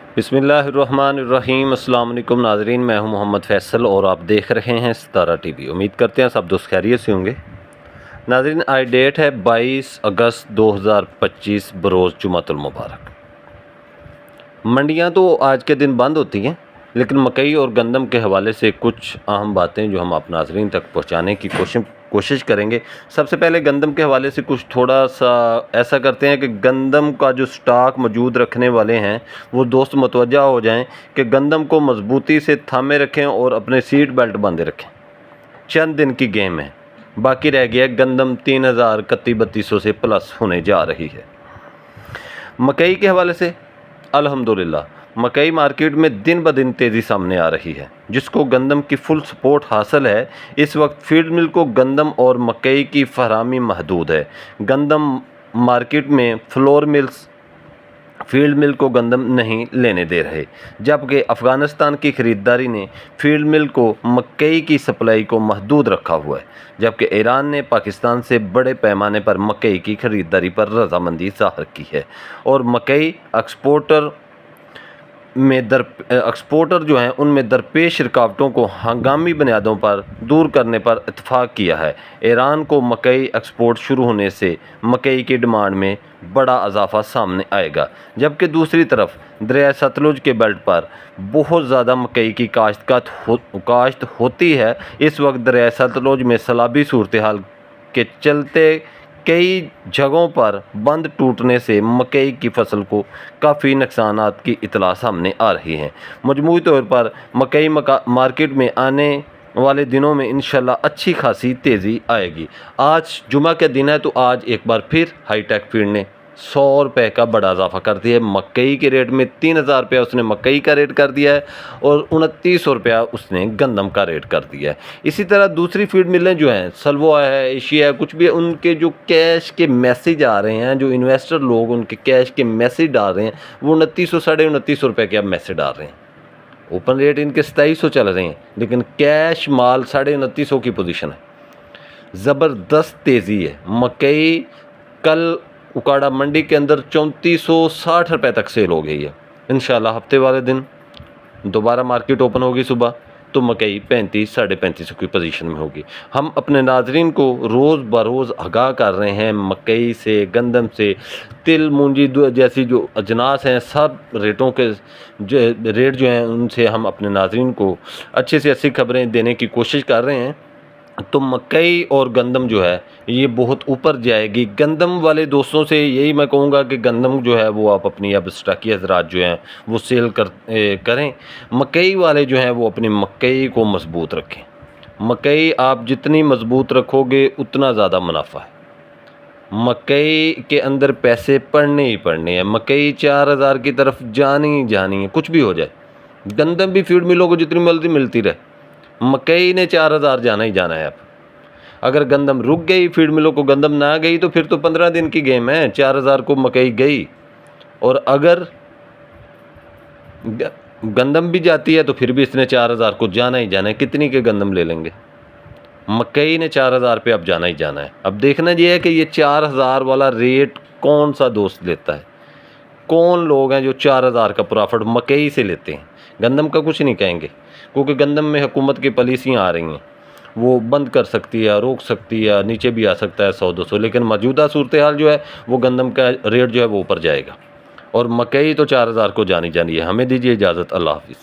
बिस्मिल्लाहिर्रहमानिर्रहीम। अस्सलाम वालेकुम नाज़रीन, मैं हूं मोहम्मद फैसल और आप देख रहे हैं सितारा टीवी। उम्मीद करते हैं सब दोस्त खैरियत से होंगे। नाज़रीन, आज डेट है 22 अगस्त 2025 बरोज़ जुमातुल मुबारक। मंडियां तो आज के दिन बंद होती हैं, लेकिन मकई और गंदम के हवाले से कुछ अहम बातें जो हम आप नाज़रीन तक पहुंचाने की कोशिश करेंगे। सबसे पहले गंदम के हवाले से कुछ थोड़ा सा ऐसा करते हैं कि गंदम का जो स्टॉक मौजूद रखने वाले हैं वो दोस्त मुतवज्जा हो जाएं कि गंदम को मजबूती से थामे रखें और अपने सीट बेल्ट बांधे रखें। चंद दिन की गेम है, बाकी रह गया गंदम 3031-3200 से प्लस होने जा रही है। मकई के हवाले से अल्हम्दुलिल्लाह मकई मार्केट में दिन ब दिन तेज़ी सामने आ रही है, जिसको गंदम की फुल सपोर्ट हासिल है। इस वक्त फील्ड मिल को गंदम और मकई की फराहमी महदूद है। गंदम मार्केट में फ्लोर मिल्स फील्ड मिल को गंदम नहीं लेने दे रहे, जबकि अफ़गानिस्तान की ख़रीदारी ने फील्ड मिल को मकई की सप्लाई को महदूद रखा हुआ है, जबकि ईरान ने पाकिस्तान से बड़े पैमाने पर मकई की ख़रीदारी पर रजामंदी ज़ाहिर की है और मकई एक्सपोर्टर जो हैं उनमें दरपेश रुकावटों को हंगामी बुनियादों पर दूर करने पर इत्तफाक किया है। ईरान को मकई एक्सपोर्ट शुरू होने से मकई की डिमांड में बड़ा इजाफा सामने आएगा, जबकि दूसरी तरफ दरिया सतलुज के बेल्ट पर बहुत ज़्यादा मकई की काश्त होती है। इस वक्त दरिया सतलुज में सैलाबी सूरत हाल के चलते कई जगहों पर बंद टूटने से मकई की फसल को काफ़ी नुकसानात की इतला सामने आ रही है। मजमूई तौर पर मकई मार्केट में आने वाले दिनों में इंशाल्लाह अच्छी खासी तेज़ी आएगी। आज जुमा का दिन है, तो आज एक बार फिर हाईटेक फीड ने 100 रुपये का बड़ा इजाफा कर दिया है। मकई के रेट में 3000 रुपया उसने मकई का रेट कर दिया है और 2900 रुपया उसने गंदम का रेट कर दिया है। इसी तरह दूसरी फीड मिलें जो हैं, सल्वा है, एशिया है, कुछ भी है, उनके जो कैश के मैसेज आ रहे हैं, जो इन्वेस्टर लोग उनके कैश के मैसेज डाल रहे हैं, वो 2900 2950 रुपये के अब मैसेज डाल रहे हैं। ओपन रेट इनके 2700 चल रहे हैं, लेकिन कैश माल 2950 की पोजीशन है। ज़बरदस्त तेज़ी है। मकई कल उकाड़ा मंडी के अंदर 3460 रुपये तक सेल हो गई है। इंशाल्लाह हफ्ते वाले दिन दोबारा मार्केट ओपन होगी सुबह, तो मकई 35-35.5 की पोजीशन में होगी। हम अपने नाजरीन को रोज़ बरोज़ आगाह कर रहे हैं मकई से, गंदम से, तिल मूंजी जैसी जो अजनास हैं, सब रेटों के रेट जो हैं उनसे हम अपने नाजरीन को अच्छे से अच्छी खबरें देने की कोशिश कर रहे हैं। तो मकई और गंदम जो है ये बहुत ऊपर जाएगी। गंदम वाले दोस्तों से यही मैं कहूँगा कि गंदम जो है वो आप अपनी अब स्टाकी हज़रात जो हैं वो सेल करें। मकई वाले जो हैं वो अपनी मकई को मजबूत रखें। मकई आप जितनी मजबूत रखोगे उतना ज़्यादा मुनाफा है। मकई के अंदर पैसे पड़ने ही पड़ने हैं। मकई 4000 की तरफ जानी ही जानी है, कुछ भी हो जाए। गंदम भी फीड मिलों को जितनी मर्जी मिलती रहे, मकई ने 4000 जाना ही जाना है। अब अगर गंदम रुक गई, फीड मिलों को गंदम ना गई, तो फिर तो 15 दिन की गेम है। 4000 को मकई गई और अगर गंदम भी जाती है तो फिर भी इसने 4000 को जाना ही जाना है। कितनी के गंदम ले लेंगे? मकई ने 4000 पे अब जाना ही जाना है। अब देखना ये है कि ये 4000 वाला रेट कौन सा दोस्त लेता है। कौन लोग हैं जो 4000 का प्रॉफिट मकई से लेते हैं? गंदम का कुछ नहीं कहेंगे, क्योंकि गंदम में हुकूमत की पॉलिसियाँ आ रही हैं, वो बंद कर सकती है, रोक सकती है, नीचे भी आ सकता है 100-200। लेकिन मौजूदा सूरत हाल जो है वो गंदम का रेट जो है वो ऊपर जाएगा और मकई तो 4000 को जानी है। हमें दीजिए इजाज़त। अल्लाह हाफिज़।